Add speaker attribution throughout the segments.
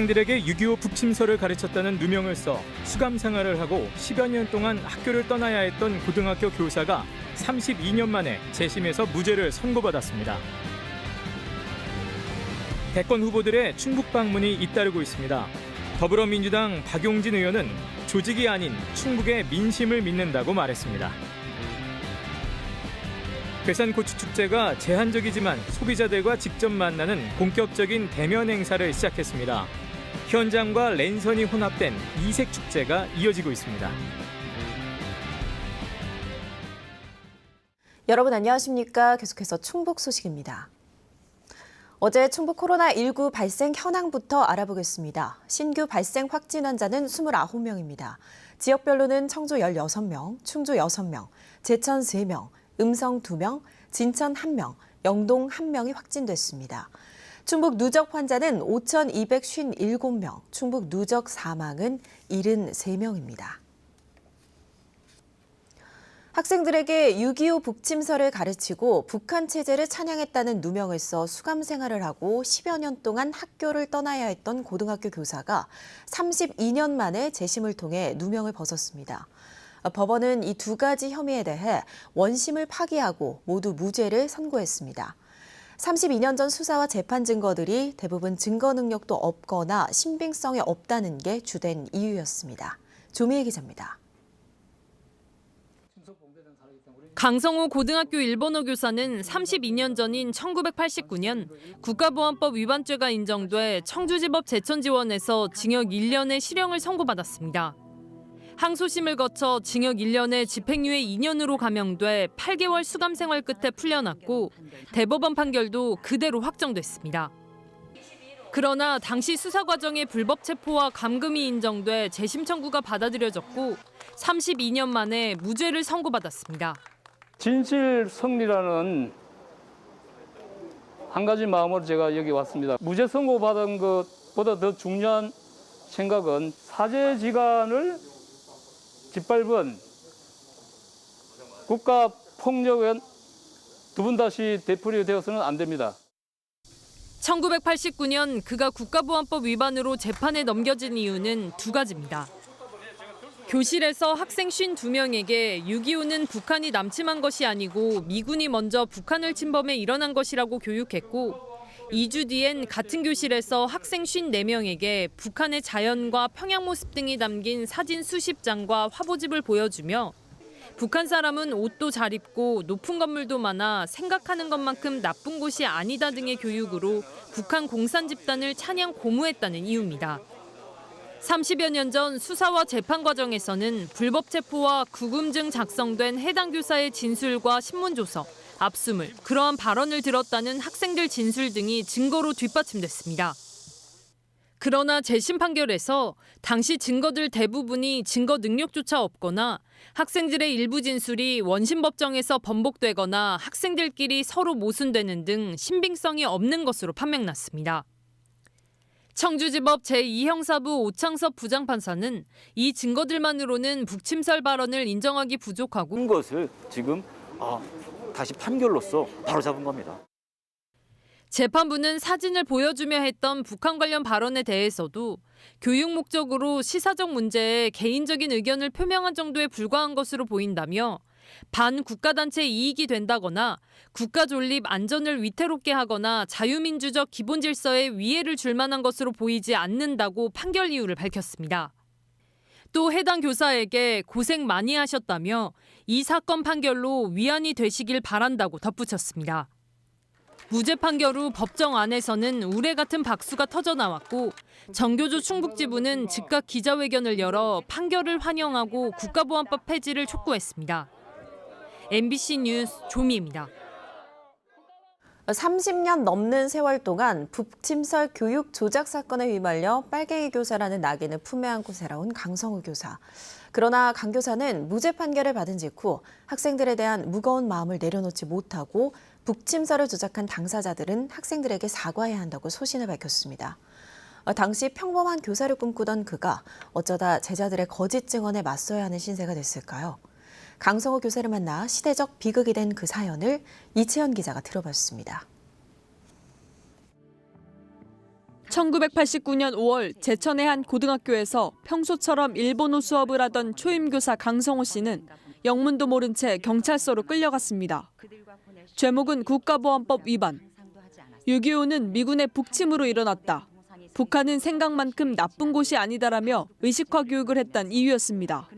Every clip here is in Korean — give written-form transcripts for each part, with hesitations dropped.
Speaker 1: 학생들에게 6.25 북침서를 가르쳤다는 누명을 써 수감 생활을 하고 10여 년 동안 학교를 떠나야 했던 고등학교 교사가 32년 만에 재심에서 무죄를 선고받았습니다. 대권 후보들의 충북 방문이 잇따르고 있습니다. 더불어민주당 박용진 의원은 조직이 아닌 충북의 민심을 믿는다고 말했습니다. 괴산고추축제가 제한적이지만 소비자들과 직접 만나는 본격적인 대면 행사를 시작했습니다. 현장과 랜선이 혼합된 이색 축제가 이어지고 있습니다.
Speaker 2: 여러분 안녕하십니까? 계속해서 충북 소식입니다. 어제 충북 코로나19 발생 현황부터 알아보겠습니다. 신규 발생 확진 환자는 29명입니다. 지역별로는 청주 16명, 충주 6명, 제천 3명, 음성 2명, 진천 1명, 영동 1명이 확진됐습니다. 충북 누적 환자는 5,257명, 충북 누적 사망은 73명입니다. 학생들에게 6.25 북침서를 가르치고 북한 체제를 찬양했다는 누명을 써 수감 생활을 하고 10여 년 동안 학교를 떠나야 했던 고등학교 교사가 32년 만에 재심을 통해 누명을 벗었습니다. 법원은 이 두 가지 혐의에 대해 원심을 파기하고 모두 무죄를 선고했습니다. 32년 전 수사와 재판 증거들이 대부분 증거 능력도 없거나 신빙성이 없다는 게 주된 이유였습니다. 조미애 기자입니다.
Speaker 3: 강성호 고등학교 일본어 교사는 32년 전인 1989년 국가보안법 위반죄가 인정돼 청주지법 제천지원에서 징역 1년의 실형을 선고받았습니다. 항소심을 거쳐 징역 1년에 집행유예 2년으로 감형돼 8개월 수감 생활 끝에 풀려났고 대법원 판결도 그대로 확정됐습니다. 그러나 당시 수사 과정에 불법 체포와 감금이 인정돼 재심 청구가 받아들여졌고 32년 만에 무죄를 선고받았습니다.
Speaker 4: 진실 승리라는 한 가지 마음으로 제가 여기 왔습니다. 무죄 선고받은 것보다 더 중요한 생각은 사제지간을 짓밟은 국가폭력은 두 번 다시 되풀이되어서는 안 됩니다.
Speaker 3: 1989년 그가 국가보안법 위반으로 재판에 넘겨진 이유는 두 가지입니다. 교실에서 학생 52명에게 6.25는 북한이 남침한 것이 아니고 미군이 먼저 북한을 침범해 일어난 것이라고 교육했고 2주 뒤엔 같은 교실에서 학생 54명에게 북한의 자연과 평양 모습 등이 담긴 사진 수십 장과 화보집을 보여주며 북한 사람은 옷도 잘 입고 높은 건물도 많아 생각하는 것만큼 나쁜 곳이 아니다 등의 교육으로 북한 공산 집단을 찬양 고무했다는 이유입니다. 30여 년 전 수사와 재판 과정에서는 불법 체포와 구금증 작성된 해당 교사의 진술과 신문조서, 압수물, 그러한 발언을 들었다는 학생들 진술 등이 증거로 뒷받침됐습니다. 그러나 재심 판결에서 당시 증거들 대부분이 증거 능력조차 없거나 학생들의 일부 진술이 원심 법정에서 번복되거나 학생들끼리 서로 모순되는 등 신빙성이 없는 것으로 판명났습니다. 청주지법 제2형사부 오창섭 부장판사는 이 증거들만으로는 북침설 발언을 인정하기 부족하고
Speaker 5: 것을 지금 다시 판결로서 바로 잡은 겁니다.
Speaker 3: 재판부는 사진을 보여주며 했던 북한 관련 발언에 대해서도 교육 목적으로 시사적 문제에 개인적인 의견을 표명한 정도에 불과한 것으로 보인다며 반국가단체 이익이 된다거나 국가 존립 안전을 위태롭게 하거나 자유민주적 기본 질서에 위해를 줄 만한 것으로 보이지 않는다고 판결 이유를 밝혔습니다. 또 해당 교사에게 고생 많이 하셨다며 이 사건 판결로 위안이 되시길 바란다고 덧붙였습니다. 무죄 판결 후 법정 안에서는 우레 같은 박수가 터져 나왔고 정교조 충북지부는 즉각 기자회견을 열어 판결을 환영하고 국가보안법 폐지를 촉구했습니다. MBC 뉴스 조미입니다.
Speaker 2: 30년 넘는 세월 동안 북침설 교육 조작 사건에 휘말려 빨갱이 교사라는 낙인을 품에 안고 살아온 강성우 교사. 그러나 강 교사는 무죄 판결을 받은 직후 학생들에 대한 무거운 마음을 내려놓지 못하고 북침설을 조작한 당사자들은 학생들에게 사과해야 한다고 소신을 밝혔습니다. 당시 평범한 교사를 꿈꾸던 그가 어쩌다 제자들의 거짓 증언에 맞서야 하는 신세가 됐을까요? 강성호 교사를 만나 시대적 비극이 된 그 사연을 이채연 기자가 들어봤습니다.
Speaker 3: 1989년 5월 제천의 한 고등학교에서 평소처럼 일본어 수업을 하던 초임교사 강성호 씨는 영문도 모른 채 경찰서로 끌려갔습니다. 죄목은 국가보안법 위반. 6.25는 미군의 북침으로 일어났다. 북한은 생각만큼 나쁜 곳이 아니다라며 의식화 교육을 했단 이유였습니다.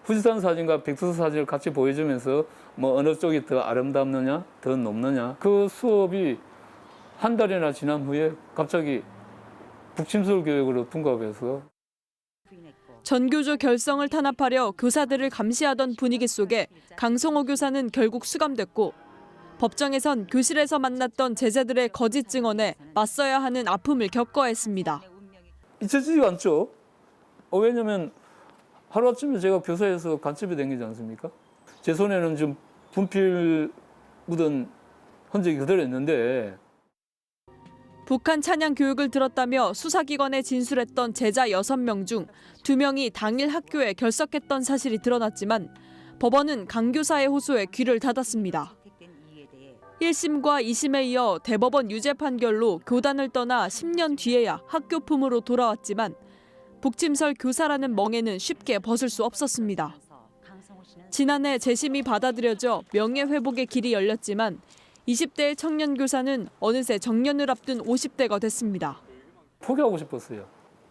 Speaker 4: 富士山 사진과 백두산 사진을 같이 보여주면서 뭐 어느 쪽이 더 아름답느냐, 더 높느냐. 그 수업이 한 달이나 지난 후에 갑자기 북침설 교육으로 둔갑해서
Speaker 3: 전교조 결성을 탄압하려 교사들을 감시하던 분위기 속에 강성호 교사는 결국 수감됐고 법정에선 교실에서 만났던 제자들의 거짓 증언에 맞서야 하는 아픔을 겪어야 했습니다.
Speaker 4: 잊혀지지가 않죠. 왜냐하면 하루아침에 제가 교사에서 간첩이 된 거지 않습니까? 제 손에는 좀 분필 묻은 흔적이 그대로 있는데
Speaker 3: 북한 찬양 교육을 들었다며 수사기관에 진술했던 제자 6명 중 2명이 당일 학교에 결석했던 사실이 드러났지만 법원은 강 교사의 호소에 귀를 닫았습니다. 1심과 2심에 이어 대법원 유죄 판결로 교단을 떠나 10년 뒤에야 학교 품으로 돌아왔지만 북침설 교사라는 멍에는 쉽게 벗을 수 없었습니다. 지난해 재심이 받아들여져 명예회복의 길이 열렸지만 20대의 청년 교사는 어느새 정년을 앞둔 50대가 됐습니다.
Speaker 4: 포기하고 싶었어요.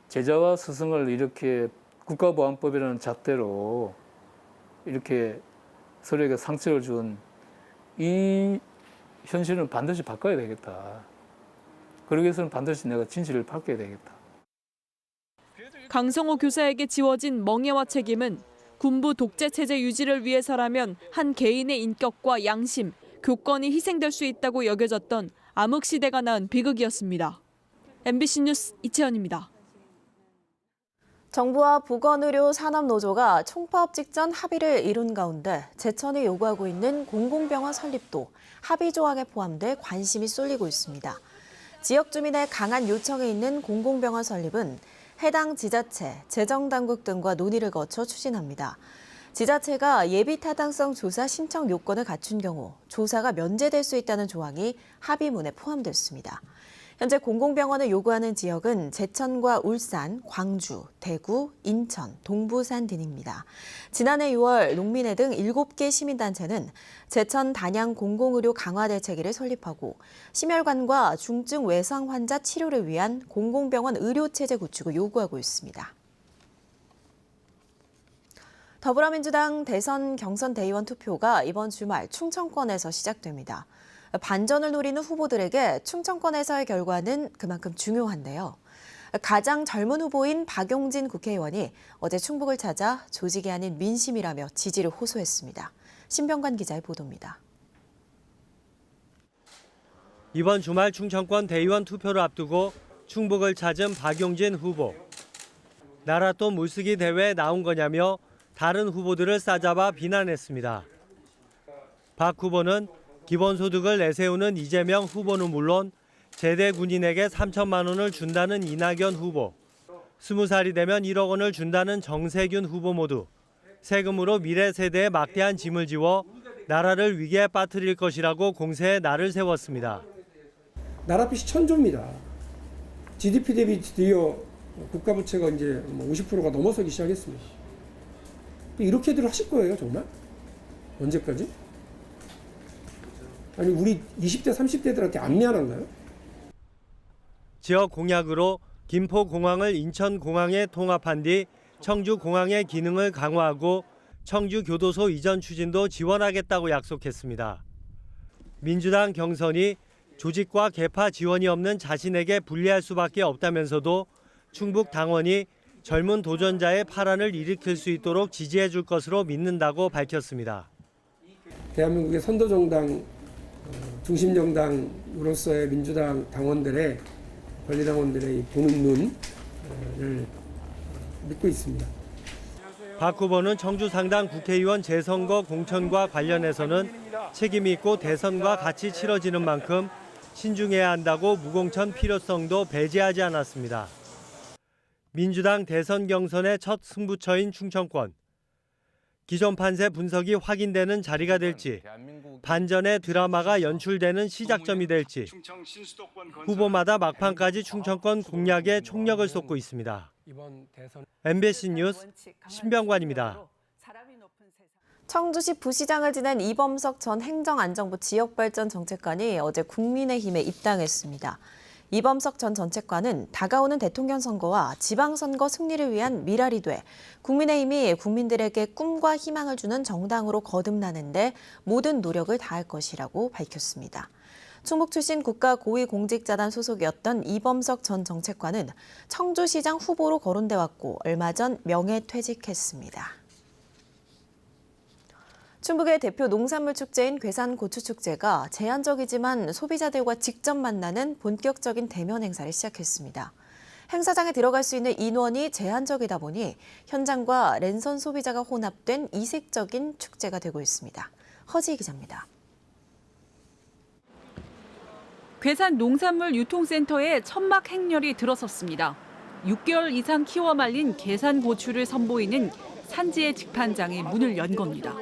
Speaker 4: 제자와 스승을 이렇게 국가보안법이라는 잣대로 이렇게 서로에게 상처를 준 이 현실은 반드시 바꿔야 되겠다. 그러기 위해서는 반드시 내가 진실을 밝혀야 되겠다.
Speaker 3: 강성호 교사에게 지워진 멍해와 책임은 군부 독재 체제 유지를 위해서라면 한 개인의 인격과 양심, 교권이 희생될 수 있다고 여겨졌던 암흑시대가 낳은 비극이었습니다. MBC 뉴스 이채연입니다.
Speaker 2: 정부와 보건의료 산업노조가 총파업 직전 합의를 이룬 가운데 제천이 요구하고 있는 공공병원 설립도 합의 조항에 포함돼 관심이 쏠리고 있습니다. 지역 주민의 강한 요청에 있는 공공병원 설립은 해당 지자체, 재정당국 등과 논의를 거쳐 추진합니다. 지자체가 예비 타당성 조사 신청 요건을 갖춘 경우 조사가 면제될 수 있다는 조항이 합의문에 포함됐습니다. 현재 공공병원을 요구하는 지역은 제천과 울산, 광주, 대구, 인천, 동부산 등입니다. 지난해 6월 농민회 등 7개 시민단체는 제천 단양 공공의료 강화 대책위를 설립하고 심혈관과 중증 외상 환자 치료를 위한 공공병원 의료체제 구축을 요구하고 있습니다. 더불어민주당 대선 경선 대의원 투표가 이번 주말 충청권에서 시작됩니다. 반전을 노리는 후보들에게 충청권에서의 결과는 그만큼 중요한데요. 가장 젊은 후보인 박용진 국회의원이 어제 충북을 찾아 조직이 아닌 민심이라며 지지를 호소했습니다. 신병관 기자의 보도입니다.
Speaker 6: 이번 주말 충청권 대의원 투표를 앞두고 충북을 찾은 박용진 후보. 나라 또 물쓰기 대회에 나온 거냐며 다른 후보들을 싸잡아 비난했습니다. 박 후보는 기본소득을 내세우는 이재명 후보는 물론 제대 군인에게 3천만 원을 준다는 이낙연 후보, 20살이 되면 1억 원을 준다는 정세균 후보 모두 세금으로 미래 세대에 막대한 짐을 지워 나라를 위기에 빠뜨릴 것이라고 공세에 날을 세웠습니다.
Speaker 7: 나라 빚이 천조입니다. GDP 대비 드디어 국가 부채가 이제 50%가 넘어서기 시작했습니다. 이렇게들 하실 거예요, 정말? 언제까지? 아니 우리 20대, 30대들한테 안 미안한가요?
Speaker 6: 지역 공약으로 김포공항을 인천공항에 통합한 뒤 청주공항의 기능을 강화하고 청주교도소 이전 추진도 지원하겠다고 약속했습니다. 민주당 경선이 조직과 계파 지원이 없는 자신에게 불리할 수밖에 없다면서도 충북 당원이 젊은 도전자의 파란을 일으킬 수 있도록 지지해 줄 것으로 믿는다고 밝혔습니다.
Speaker 7: 대한민국의 선도정당, 중심정당으로서의 민주당 당원들의 권리당원들의 보는 눈을 믿고 있습니다.
Speaker 6: 박 후보는 청주 상당 국회의원 재선거 공천과 관련해서는 책임이 있고 대선과 같이 치러지는 만큼 신중해야 한다고 무공천 필요성도 배제하지 않았습니다. 민주당 대선 경선의 첫 승부처인 충청권. 기존 판세 분석이 확인되는 자리가 될지, 반전의 드라마가 연출되는 시작점이 될지 후보마다 막판까지 충청권 공략에 총력을 쏟고 있습니다. MBC 뉴스 신병관입니다.
Speaker 2: 청주시 부시장을 지낸 이범석 전 행정안전부 지역발전정책관이 어제 국민의힘에 입당했습니다. 이범석 전 정책관은 다가오는 대통령 선거와 지방선거 승리를 위한 미랄이 돼 국민의힘이 국민들에게 꿈과 희망을 주는 정당으로 거듭나는데 모든 노력을 다할 것이라고 밝혔습니다. 충북 출신 국가고위공직자단 소속이었던 이범석 전 정책관은 청주시장 후보로 거론돼 왔고 얼마 전 명예퇴직했습니다. 충북의 대표 농산물 축제인 괴산고추축제가 제한적이지만 소비자들과 직접 만나는 본격적인 대면 행사를 시작했습니다. 행사장에 들어갈 수 있는 인원이 제한적이다 보니 현장과 랜선 소비자가 혼합된 이색적인 축제가 되고 있습니다. 허지희 기자입니다.
Speaker 8: 괴산 농산물 유통센터에 천막 행렬이 들어섰습니다. 6개월 이상 키워 말린 괴산고추를 선보이는 산지의 직판장이 문을 연 겁니다.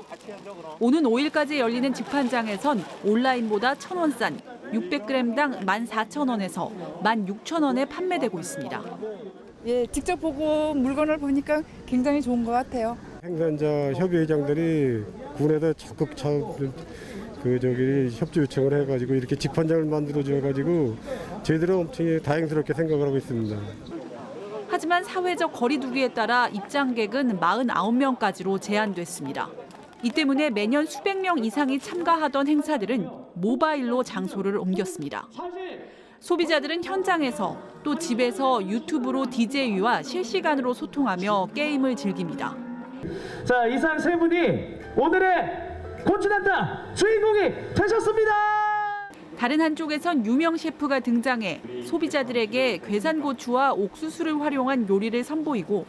Speaker 8: 오는 5일까지 열리는 직판장에선 온라인보다 1,000원 싼 600g당 14,000원에서 16,000원에 판매되고 있습니다.
Speaker 9: 예, 직접 보고 물건을 보니까 굉장히 좋은 것 같아요.
Speaker 10: 생산자 협의회장들이 군에다 적극 협조 요청을 해가지고 이렇게 직판장을 만들어줘가지고 저희들은 엄청 다행스럽게 생각을 하고 있습니다.
Speaker 8: 하지만 사회적 거리두기에 따라 입장객은 49명까지로 제한됐습니다. 이 때문에 매년 수백 명 이상이 참가하던 행사들은 모바일로 장소를 옮겼습니다. 소비자들은 현장에서 또 집에서 유튜브로 DJ와 실시간으로 소통하며 게임을 즐깁니다.
Speaker 11: 자, 이상 세 분이 오늘의 고추단타 주인공이 되셨습니다.
Speaker 8: 다른 한쪽에선 유명 셰프가 등장해 소비자들에게 괴산고추와 옥수수를 활용한 요리를 선보이고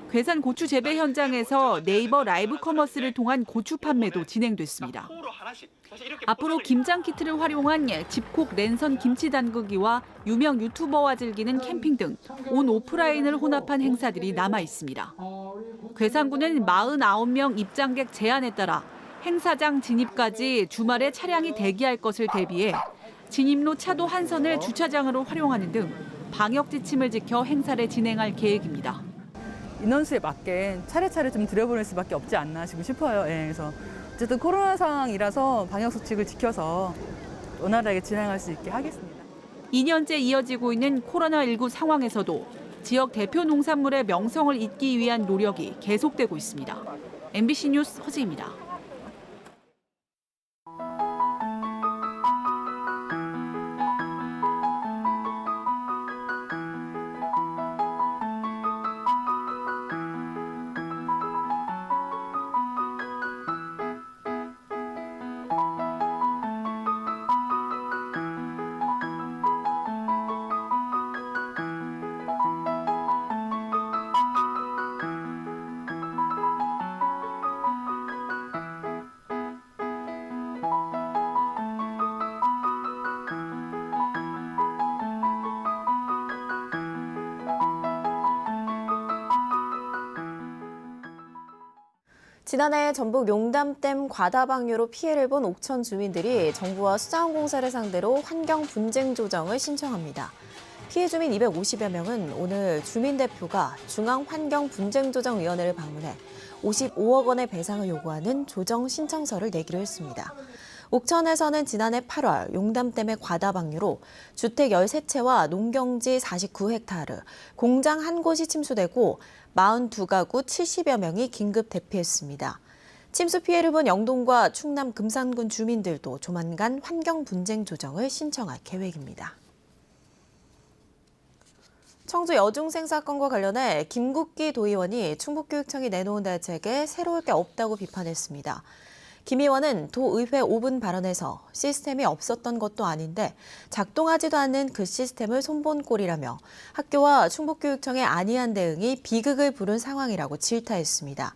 Speaker 8: 괴산고추 재배 현장에서 네이버 라이브 커머스를 통한 고추 판매도 진행됐습니다. 앞으로 김장 키트를 활용한 집콕 랜선 김치 담그기와 유명 유튜버와 즐기는 캠핑 등 온 오프라인을 혼합한 행사들이 남아 있습니다. 괴산군은 49명 입장객 제한에 따라 행사장 진입까지 주말에 차량이 대기할 것을 대비해 진입로 차도 한 선을 주차장으로 활용하는 등 방역 지침을 지켜 행사를 진행할 계획입니다.
Speaker 9: 인원수에 맞게 차례차례 좀 들여보낼 수밖에 없지 않나 싶어요. 예, 그래서 어쨌든 코로나 상황이라서 방역 수칙을 지켜서 원활하게 진행할 수 있게 하겠습니다.
Speaker 8: 2년째 이어지고 있는 코로나19 상황에서도 지역 대표 농산물의 명성을 잇기 위한 노력이 계속되고 있습니다. MBC 뉴스 허지입니다.
Speaker 2: 지난해 전북 용담댐 과다방류로 피해를 본 옥천 주민들이 정부와 수자원공사를 상대로 환경 분쟁 조정을 신청합니다. 피해 주민 250여 명은 오늘 주민대표가 중앙환경분쟁조정위원회를 방문해 55억 원의 배상을 요구하는 조정 신청서를 내기로 했습니다. 옥천에서는 지난해 8월 용담댐의 과다방류로 주택 13채와 농경지 49헥타르, 공장 한 곳이 침수되고 42가구 70여 명이 긴급 대피했습니다. 침수 피해를 본 영동과 충남 금산군 주민들도 조만간 환경 분쟁 조정을 신청할 계획입니다. 청주 여중생 사건과 관련해 김국기 도의원이 충북교육청이 내놓은 대책에 새로울 게 없다고 비판했습니다. 김 의원은 도의회 5분 발언에서 시스템이 없었던 것도 아닌데 작동하지도 않는 그 시스템을 손본 꼴이라며 학교와 충북교육청의 안이한 대응이 비극을 부른 상황이라고 질타했습니다.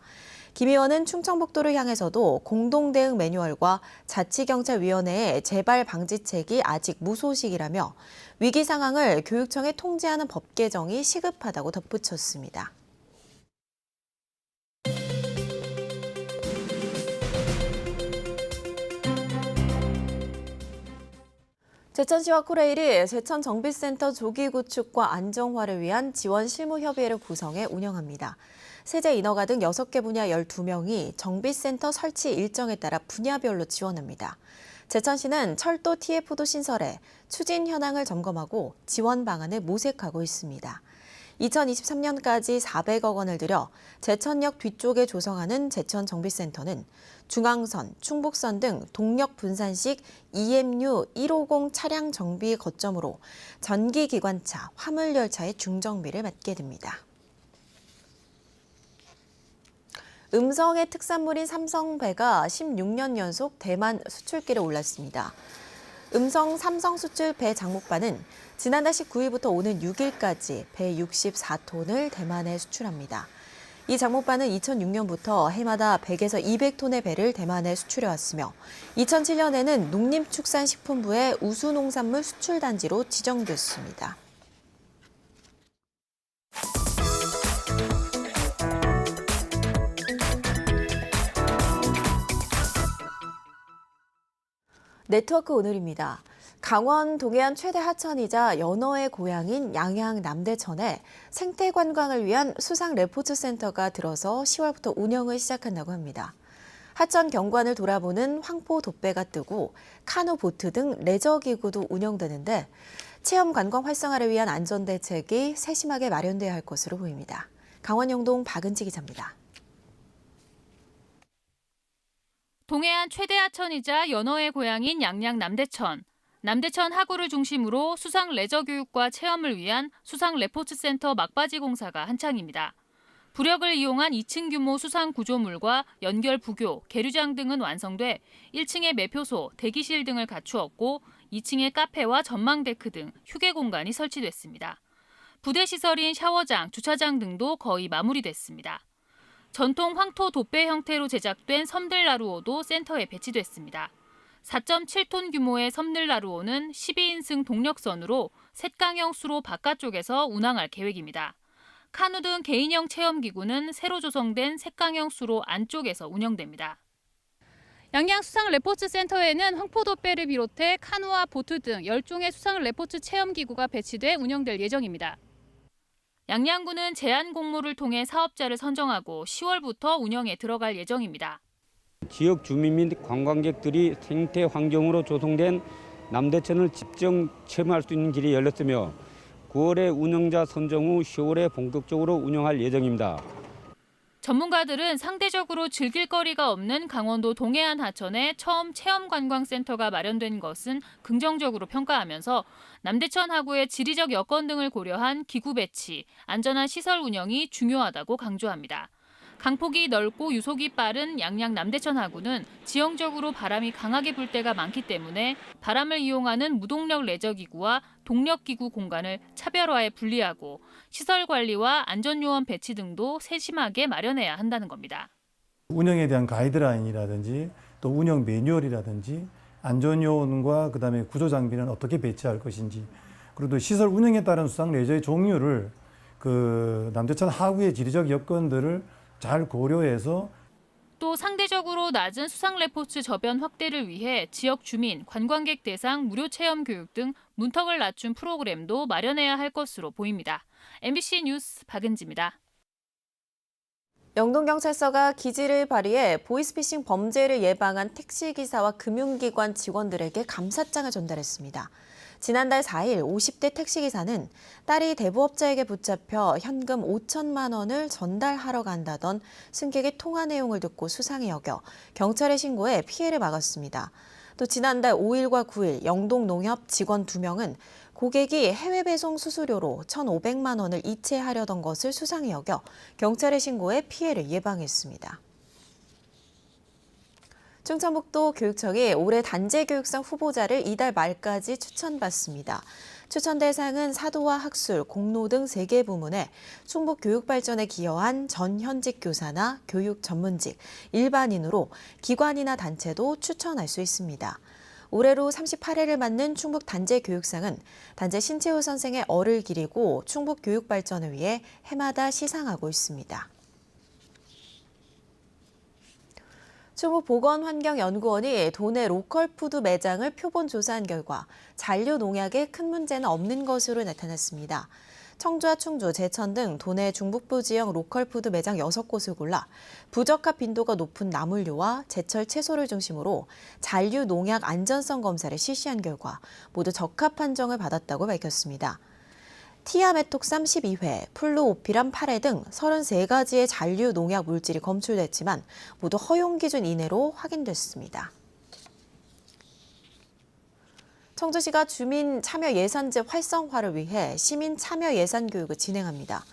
Speaker 2: 김 의원은 충청북도를 향해서도 공동대응 매뉴얼과 자치경찰위원회의 재발 방지책이 아직 무소식이라며 위기 상황을 교육청에 통지하는 법 개정이 시급하다고 덧붙였습니다. 제천시와 코레일이 제천 정비센터 조기 구축과 안정화를 위한 지원 실무협의회를 구성해 운영합니다. 세제 인허가 등 6개 분야 12명이 정비센터 설치 일정에 따라 분야별로 지원합니다. 제천시는 철도 TF도 신설해 추진 현황을 점검하고 지원 방안을 모색하고 있습니다. 2023년까지 400억 원을 들여 제천역 뒤쪽에 조성하는 제천정비센터는 중앙선, 충북선 등 동력 분산식 EMU 150 차량 정비 거점으로 전기기관차, 화물열차의 중정비를 맡게 됩니다. 음성의 특산물인 삼성배가 16년 연속 대만 수출길에 올랐습니다. 음성 삼성 수출 배 장목반은 지난달 19일부터 오는 6일까지 배 64톤을 대만에 수출합니다. 이 장목반은 2006년부터 해마다 100에서 200톤의 배를 대만에 수출해왔으며 2007년에는 농림축산식품부의 우수농산물 수출단지로 지정됐습니다. 네트워크 오늘입니다. 강원 동해안 최대 하천이자 연어의 고향인 양양 남대천에 생태 관광을 위한 수상 레포츠 센터가 들어서 10월부터 운영을 시작한다고 합니다. 하천 경관을 돌아보는 황포 돛배가 뜨고 카누 보트 등 레저 기구도 운영되는데 체험 관광 활성화를 위한 안전 대책이 세심하게 마련돼야 할 것으로 보입니다. 강원 영동 박은지 기자입니다.
Speaker 12: 동해안 최대 하천이자 연어의 고향인 양양 남대천. 남대천 하구를 중심으로 수상 레저 교육과 체험을 위한 수상 레포츠 센터 막바지 공사가 한창입니다. 부력을 이용한 2층 규모 수상 구조물과 연결 부교, 계류장 등은 완성돼 1층에 매표소, 대기실 등을 갖추었고 2층에 카페와 전망데크 등 휴게 공간이 설치됐습니다. 부대 시설인 샤워장, 주차장 등도 거의 마무리됐습니다. 전통 황토 돛배 형태로 제작된 섬들나루호도 센터에 배치됐습니다. 4.7톤 규모의 섬들나루호는 12인승 동력선으로 셋강형 수로 바깥쪽에서 운항할 계획입니다. 카누 등 개인형 체험기구는 새로 조성된 셋강형 수로 안쪽에서 운영됩니다. 양양 수상 레포츠 센터에는 황포 돛배를 비롯해 카누와 보트 등 10종의 수상 레포츠 체험기구가 배치돼 운영될 예정입니다. 양양군은 제안 공모를 통해 사업자를 선정하고 10월부터 운영에 들어갈 예정입니다.
Speaker 13: 지역 주민 및 관광객들이 생태 환경으로 조성된 남대천을 직접 체험할 수 있는 길이 열렸으며 9월에 운영자 선정 후 10월에 본격적으로 운영할 예정입니다.
Speaker 12: 전문가들은 상대적으로 즐길 거리가 없는 강원도 동해안 하천에 처음 체험관광센터가 마련된 것은 긍정적으로 평가하면서 남대천 하구의 지리적 여건 등을 고려한 기구 배치, 안전한 시설 운영이 중요하다고 강조합니다. 강폭이 넓고 유속이 빠른 양양 남대천 하구는 지형적으로 바람이 강하게 불 때가 많기 때문에 바람을 이용하는 무동력 레저기구와 동력기구 공간을 차별화해 분리하고 시설 관리와 안전요원 배치 등도 세심하게 마련해야 한다는 겁니다.
Speaker 14: 운영에 대한 가이드라인이라든지 또 운영 매뉴얼이라든지 안전요원과 그다음에 구조장비는 어떻게 배치할 것인지 그리고 또 시설 운영에 따른 수상 레저의 종류를 남대천 하구의 지리적 여건들을 잘 고려해서
Speaker 12: 또 상대적으로 낮은 수상 레포츠 저변 확대를 위해 지역 주민, 관광객 대상 무료 체험 교육 등 문턱을 낮춘 프로그램도 마련해야 할 것으로 보입니다. MBC 뉴스 박은지입니다.
Speaker 2: 영동경찰서가 기지를 발휘해 보이스피싱 범죄를 예방한 택시기사와 금융기관 직원들에게 감사장을 전달했습니다. 지난달 4일 50대 택시기사는 딸이 대부업자에게 붙잡혀 현금 5천만 원을 전달하러 간다던 승객의 통화 내용을 듣고 수상히 여겨 경찰에 신고해 피해를 막았습니다. 또 지난달 5일과 9일 영동농협 직원 2명은 고객이 해외 배송 수수료로 1,500만 원을 이체하려던 것을 수상히 여겨 경찰에 신고해 피해를 예방했습니다. 충청북도 교육청이 올해 단재교육상 후보자를 이달 말까지 추천받습니다. 추천 대상은 사도와 학술, 공로 등 3개 부문에 충북 교육 발전에 기여한 전 현직 교사나 교육 전문직, 일반인으로 기관이나 단체도 추천할 수 있습니다. 올해로 38회를 맞는 충북 단재교육상은 단재 신채호 선생의 얼을 기리고 충북 교육 발전을 위해 해마다 시상하고 있습니다. 충북보건환경연구원이 도내 로컬푸드 매장을 표본 조사한 결과 잔류 농약에 큰 문제는 없는 것으로 나타났습니다. 청주와 충주, 제천 등 도내 중북부 지역 로컬푸드 매장 6곳을 골라 부적합 빈도가 높은 나물류와 제철 채소를 중심으로 잔류 농약 안전성 검사를 실시한 결과 모두 적합 판정을 받았다고 밝혔습니다. 티아메톡삼 12회, 플루오피람 8회 등 33가지의 잔류 농약 물질이 검출됐지만 모두 허용 기준 이내로 확인됐습니다. 청주시가 주민 참여 예산제 활성화를 위해 시민 참여 예산 교육을 진행합니다.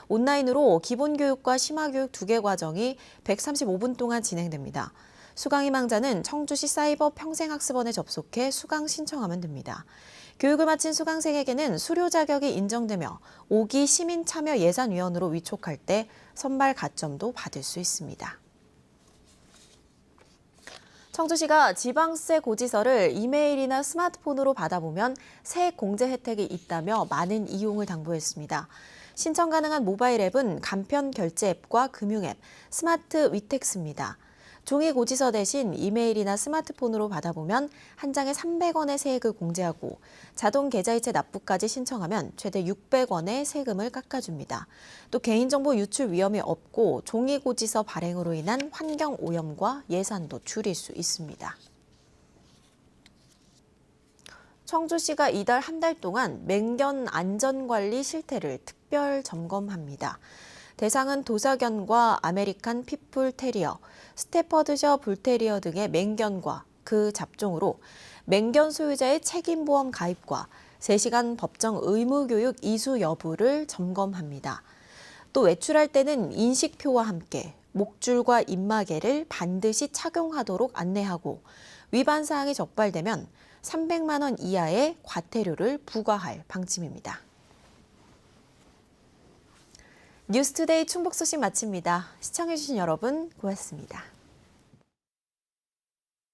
Speaker 2: 온라인으로 기본교육과 심화교육 2개 과정이 135분 동안 진행됩니다. 수강 희망자는 청주시 사이버 평생학습원에 접속해 수강 신청하면 됩니다. 교육을 마친 수강생에게는 수료 자격이 인정되며 5기 시민참여예산위원으로 위촉할 때 선발 가점도 받을 수 있습니다. 청주시가 지방세 고지서를 이메일이나 스마트폰으로 받아보면 세액 공제 혜택이 있다며 많은 이용을 당부했습니다. 신청 가능한 모바일 앱은 간편 결제 앱과 금융 앱, 스마트 위텍스입니다. 종이 고지서 대신 이메일이나 스마트폰으로 받아보면 한 장에 300원의 세액을 공제하고 자동 계좌이체 납부까지 신청하면 최대 600원의 세금을 깎아줍니다. 또 개인정보 유출 위험이 없고 종이 고지서 발행으로 인한 환경 오염과 예산도 줄일 수 있습니다. 청주시가 이달 한 달 동안 맹견 안전관리 실태를 특별 점검합니다. 대상은 도사견과 아메리칸 핏불 테리어, 스테퍼드셔 불테리어 등의 맹견과 그 잡종으로 맹견 소유자의 책임보험 가입과 3시간 법정 의무교육 이수 여부를 점검합니다. 또 외출할 때는 인식표와 함께 목줄과 입마개를 반드시 착용하도록 안내하고 위반 사항이 적발되면 300만 원 이하의 과태료를 부과할 방침입니다. 뉴스투데이 충북 소식 마칩니다. 시청해주신 여러분 고맙습니다.